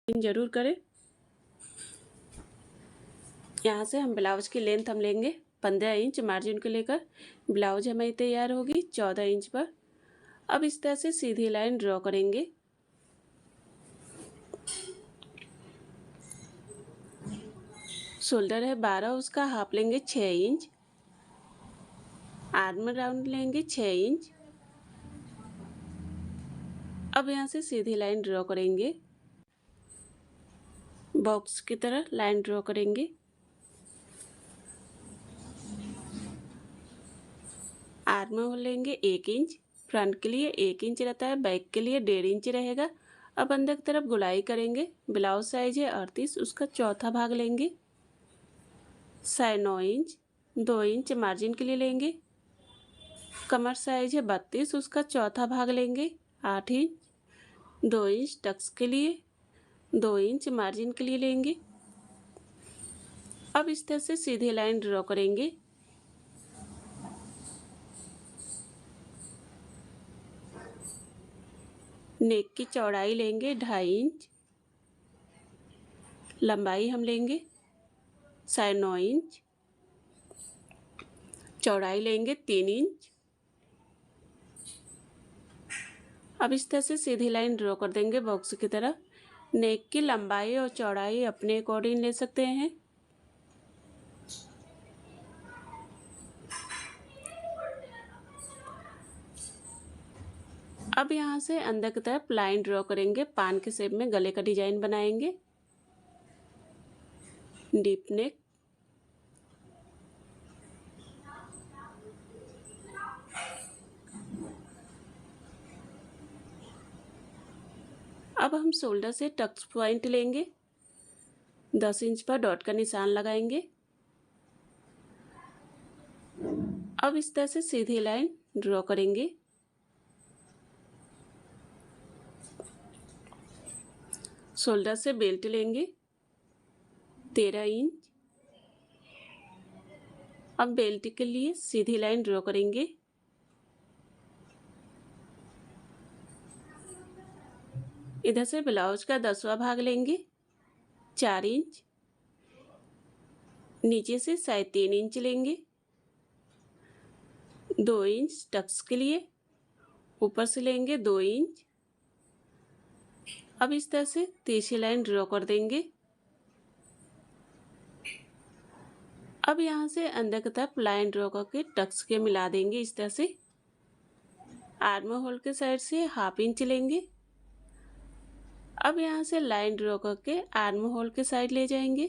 जरूर करें। यहाँ से हम ब्लाउज की लेंथ हम लेंगे 15 इंच मार्जिन को लेकर। ब्लाउज हमारी तैयार होगी 14 इंच पर। अब इस तरह से सीधी लाइन ड्रॉ करेंगे। शोल्डर है 12, उसका हाफ लेंगे 6 इंच। आर्म राउंड लेंगे 6 इंच। अब यहाँ से सीधी लाइन ड्रॉ करेंगे, बॉक्स की तरह लाइन ड्रॉ करेंगे। आर्म होल लेंगे 1 इंच। फ्रंट के लिए 1 इंच रहता है, बैक के लिए 1.5 इंच रहेगा। अब अंदर की तरफ गुलाई करेंगे। ब्लाउज साइज है 38, उसका चौथा भाग लेंगे 9.5 इंच। 2 इंच मार्जिन के लिए लेंगे। कमर साइज है 32, उसका चौथा भाग लेंगे 8 इंच। 2 इंच टक्स के लिए, 2 इंच मार्जिन के लिए लेंगे। अब इस तरह से सीधी लाइन ड्रॉ करेंगे। नेक की चौड़ाई लेंगे 2.5 इंच। लंबाई हम लेंगे 9.5 इंच। चौड़ाई लेंगे 3 इंच। अब इस तरह से सीधी लाइन ड्रॉ कर देंगे बॉक्स की तरह। नेक की लंबाई और चौड़ाई अपने अकॉर्डिंग ले सकते हैं। अब यहाँ से अंदर की तरफ लाइन ड्रॉ करेंगे। पान के शेप में गले का डिजाइन बनाएंगे। Deep neck. अब हम शोल्डर से टक्स पॉइंट लेंगे। 10 इंच पर डॉट का निशान लगाएंगे। अब इस तरह से सीधी लाइन ड्रॉ करेंगे। शोल्डर से बेल्ट लेंगे 13 इंच। अब बेल्ट के लिए सीधी लाइन ड्रॉ करेंगे। इधर से ब्लाउज का 10वां भाग लेंगे 4 इंच। नीचे से 3.5 इंच लेंगे। 2 इंच टक्स के लिए, ऊपर से लेंगे 2 इंच। अब इस तरह से तिरछी लाइन ड्रॉ कर देंगे। अब यहाँ से अंदर की तरफ लाइन ड्रॉ करके टक्स के मिला देंगे इस तरह से। आर्म होल के साइड से 1/2 इंच लेंगे। अब यहाँ से लाइन ड्रॉ करके आर्म होल के साइड ले जाएंगे।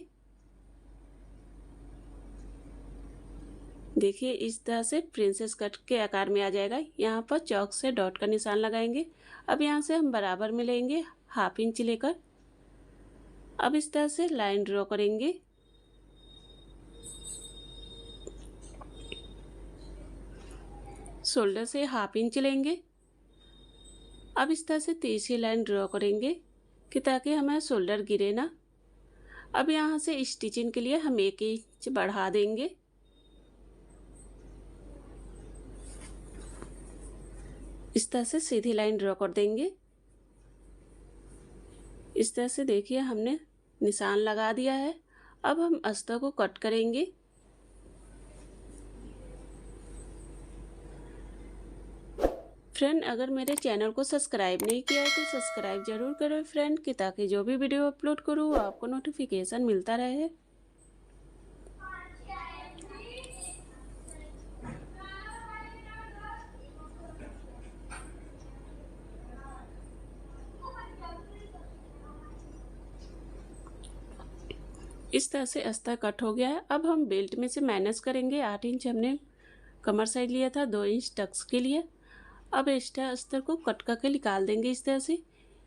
देखिए इस तरह से प्रिंसेस कट के आकार में आ जाएगा। यहाँ पर चौक से डॉट का निशान लगाएंगे। अब यहाँ से हम बराबर में लेंगे 1/2 इंच लेकर। अब इस तरह से लाइन ड्रॉ करेंगे। शोल्डर से 1/2 इंच लेंगे। अब इस तरह से तिरछी लाइन ड्रॉ करेंगे कि ताकि हमारा शोल्डर गिरे ना। अब यहाँ से स्टिचिंग के लिए हम 1 इंच बढ़ा देंगे। इस तरह से सीधी लाइन ड्रॉ कर देंगे। इस तरह से देखिए हमने निशान लगा दिया है। अब हम अस्तर को कट करेंगे। फ्रेंड, अगर मेरे चैनल को सब्सक्राइब नहीं किया है तो सब्सक्राइब जरूर करें फ्रेंड, कि ताकि जो भी वीडियो अपलोड करूँ आपको नोटिफिकेशन मिलता रहे। इस तरह से अस्तर कट हो गया है। अब हम बेल्ट में से माइनस करेंगे। 8 इंच हमने कमर साइड लिया था, 2 इंच टक्स के लिए। अब एक्स्ट्रा अस्तर को कट करके निकाल देंगे इस तरह से।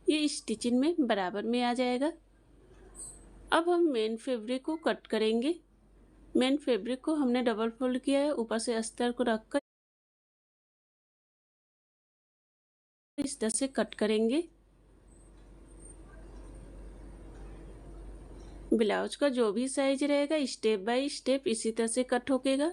ये स्टिचिंग में बराबर में आ जाएगा। अब हम मेन फैब्रिक को कट करेंगे। मेन फैब्रिक को हमने डबल फोल्ड किया है, ऊपर से अस्तर को रखकर इस तरह से कट करेंगे। ब्लाउज का जो भी साइज रहेगा स्टेप बाय स्टेप इसी तरह से कट होकेगा।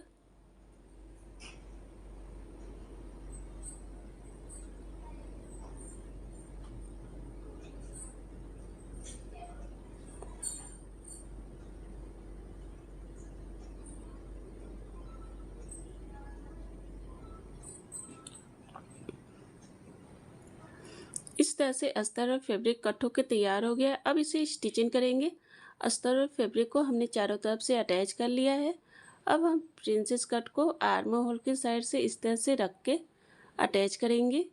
तरह से अस्तर और फैब्रिक कट होकर तैयार हो गया है। अब इसे स्टिचिंग करेंगे। अस्तर और फैब्रिक को हमने चारों तरफ से अटैच कर लिया है। अब हम प्रिंसेस कट को आर्म होल के साइड से इस तरह से रख के अटैच करेंगे।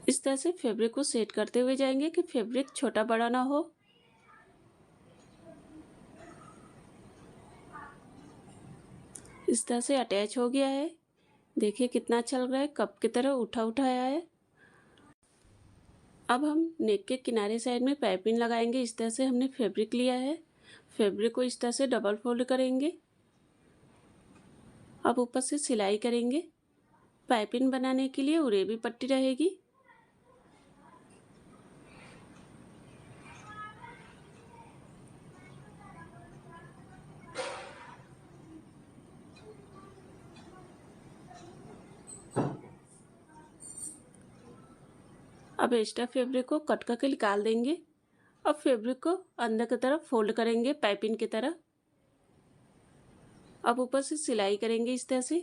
इस तरह से फैब्रिक को सेट करते हुए जाएंगे कि फैब्रिक छोटा बड़ा ना हो। इस तरह से अटैच हो गया है। देखिए कितना अच्छा लग रहा है, कप की तरह उठा उठाया है। अब हम नेक के किनारे साइड में पाइपिंग लगाएंगे। इस तरह से हमने फैब्रिक लिया है। फैब्रिक को इस तरह से डबल फोल्ड करेंगे। अब ऊपर से सिलाई करेंगे। पाइपिंग बनाने के लिए उरेबी पट्टी रहेगी। अब एक्स्ट्रा फैब्रिक को कट करके निकाल देंगे। अब फैब्रिक को अंदर की तरफ फोल्ड करेंगे पाइपिंग की तरह। अब ऊपर से सिलाई करेंगे इस तरह से।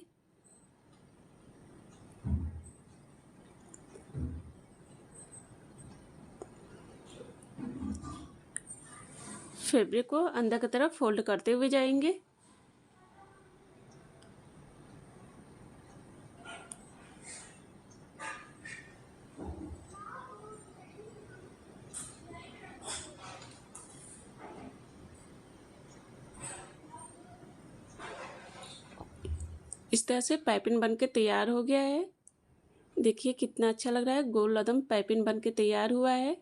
फैब्रिक को अंदर की तरफ फोल्ड करते हुए जाएंगे। इस तरह से पाइपिंग बन के तैयार हो गया है। देखिए कितना अच्छा लग रहा है, गोल लदम पाइपिंग बन के तैयार हुआ है।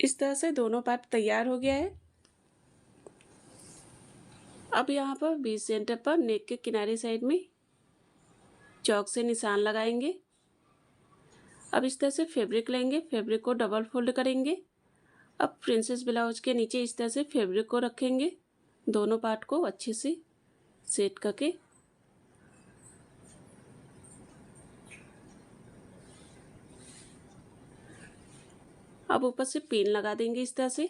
इस तरह से दोनों पार्ट तैयार हो गया है। अब यहाँ पर 20 सेंटर पर नेक के किनारे साइड में चौक से निशान लगाएंगे। अब इस तरह से फैब्रिक लेंगे, फैब्रिक को डबल फोल्ड करेंगे। अब प्रिंसेस ब्लाउज के नीचे इस तरह से फैब्रिक को रखेंगे, दोनों पार्ट को अच्छे से सेट करके। अब ऊपर से पिन लगा देंगे इस तरह से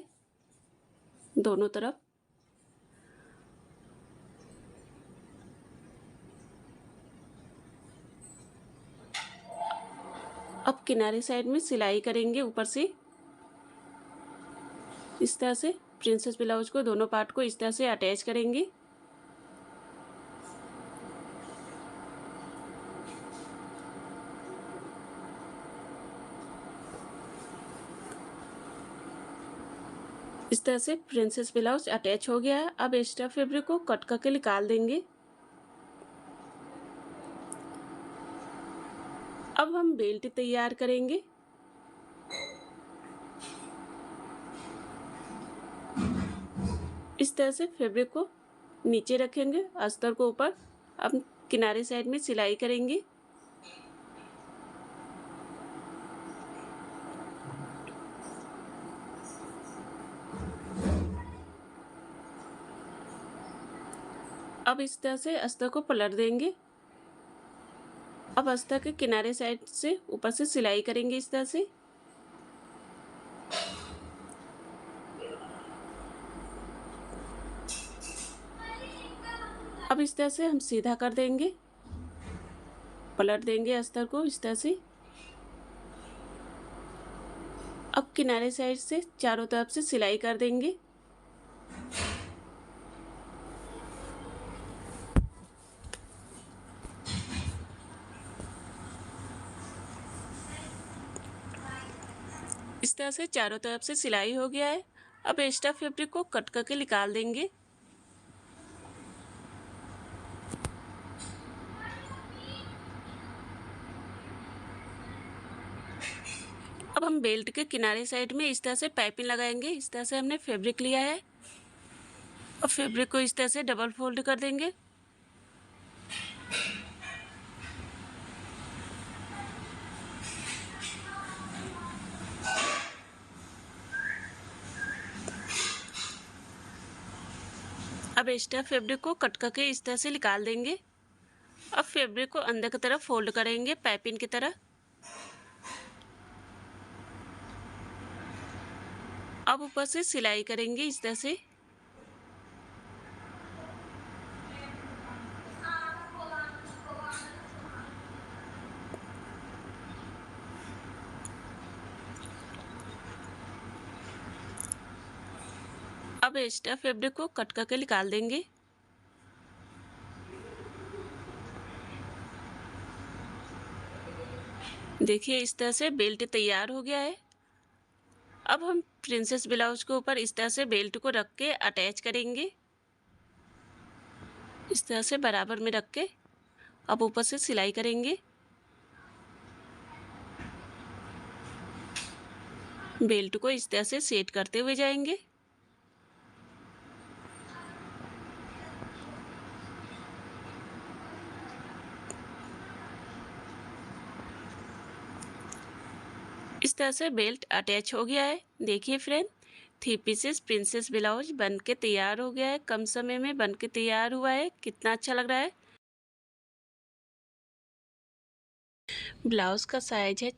दोनों तरफ। अब किनारे साइड में सिलाई करेंगे ऊपर से इस तरह से। प्रिंसेस ब्लाउज को दोनों पार्ट को इस तरह से अटैच करेंगे। इस तरह से प्रिंसेस ब्लाउज अटैच हो गया है। अब एक्स्ट्रा फैब्रिक को कट करके निकाल देंगे। अब हम बेल्ट तैयार करेंगे। इस तरह से फैब्रिक को नीचे रखेंगे, अस्तर को ऊपर। अब किनारे साइड में सिलाई करेंगे। अब इस तरह से अस्तर को पलट देंगे। अब अस्तर के किनारे साइड से ऊपर से सिलाई करेंगे इस तरह से। अब इस तरह से हम सीधा कर देंगे, पलट देंगे अस्तर को इस तरह से। अब किनारे साइड से चारों तरफ से सिलाई कर देंगे। इस तरह से चारों तरफ से सिलाई हो गया है। अब एक्स्ट्रा फैब्रिक को कट करके निकाल देंगे। अब हम बेल्ट के किनारे साइड में इस तरह से पाइपिंग लगाएंगे। इस तरह से हमने फैब्रिक लिया है। अब फैब्रिक को इस तरह से डबल फोल्ड कर देंगे। अब एक्स्ट्रा फैब्रिक को कट करके इस तरह से निकाल देंगे। अब फैब्रिक को अंदर की तरफ फोल्ड करेंगे पाइपिंग की तरह। अब ऊपर से सिलाई करेंगे इस तरह से। अब एक्स्ट्रा फैब्रिक को कट करके निकाल देंगे। देखिए इस तरह से बेल्ट तैयार हो गया है। अब हम प्रिंसेस ब्लाउज के ऊपर इस तरह से बेल्ट को रख के अटैच करेंगे। इस तरह से बराबर में रख के अब ऊपर से सिलाई करेंगे। बेल्ट को इस तरह से सेट करते हुए जाएंगे। इस तरह से बेल्ट अटैच हो गया है। देखिए फ्रेंड, 3 पीसेस प्रिंसेस ब्लाउज बन के तैयार हो गया है। कम समय में बन के तैयार हुआ है। कितना अच्छा लग रहा है। ब्लाउज का साइज है